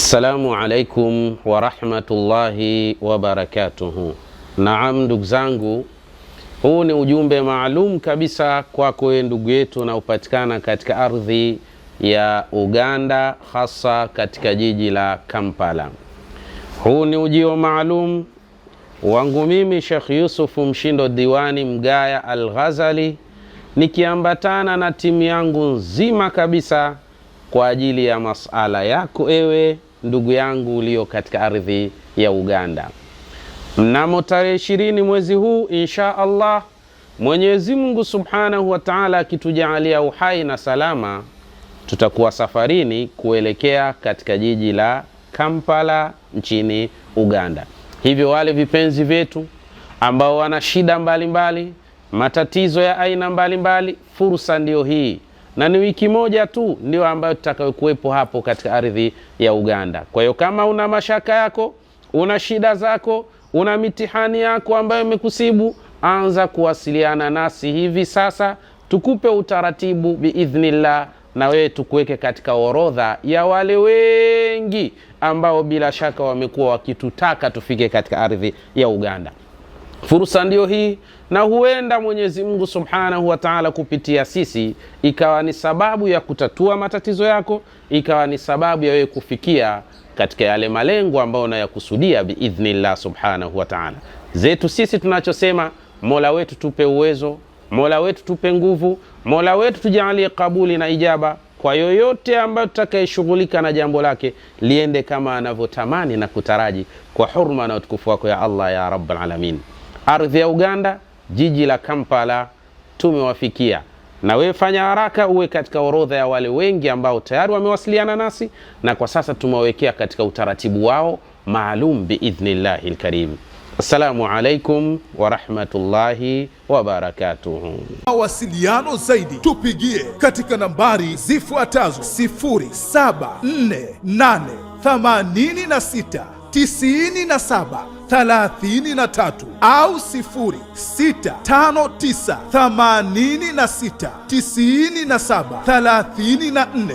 Assalamu alaikum wa rahmatullahi wa barakatuhu. Naam, ndugu zangu, huu ni ujumbe maalum kabisa kwako ndugu yetu na upatikana katika ardhi ya Uganda, hasa katika jiji la Kampala. Huu ni ujio maalum wangu mimi Sheikh Yusuf Mshindo Diwani Mgaya Al-Ghazali, nikiambatana na timu yangu nzima kabisa kwa ajili ya masala yako ewe ndugu yangu ulio katika ardhi ya Uganda. Mnamo tarehe 20 mwezi huu insha Allah, Mwenyezi Mungu Subhanahu wa Ta'ala akitujalia uhai na salama, tutakuwa safarini kuelekea katika jiji la Kampala nchini Uganda. Hivyo wale vipenzi vyetu ambao wana shida mbalimbali, matatizo ya aina mbalimbali, fursa ndio hii. Na ni wiki moja tu ndio ambayo tutakayokuwepo hapo katika ardhi ya Uganda. Kwa hiyo kama una mashaka yako, una shida zako, una mitihani yako ambayo imekusibu, anza kuwasiliana nasi hivi sasa, tukupe utaratibu biidhnillah, na wewe tukuweke katika orodha ya wale wengi ambao bila shaka wamekuwa wakitutaka tufike katika ardhi ya Uganda. Fursa ndio hii, na huenda Mwenyezi Mungu Subhanahu wa Ta'ala kupitia sisi ikawa ni sababu ya kutatua matatizo yako, ikawa ni sababu ya wewe kufikia katika yale malengo ambayo unayakusudia biidhnillah Subhanahu wa Ta'ala. Zetu sisi tunachosema, Mola wetu tupe uwezo, Mola wetu tupe nguvu, Mola wetu tujalie kabuli na ijaba kwa yoyote ambayo tutakayeshughulika na jambo lake liende kama anavyotamani na kutaraji, kwa hurma na utukufu wako ya Allah ya Rabbal Alamin. Ardhi ya Uganda, jiji la Kampala tumewafikia, na wewe fanya haraka uwe katika orodha ya wale wengi ambao tayari wamewasiliana nasi, na kwa sasa tumewekea katika utaratibu wao maalum biidhnillahil karim. Assalamu alaikum wa rahmatullahi wa barakatuh. Mawasiliano zaidi tupigie katika nambari zifuatazo: 0748869733 au 0659869734.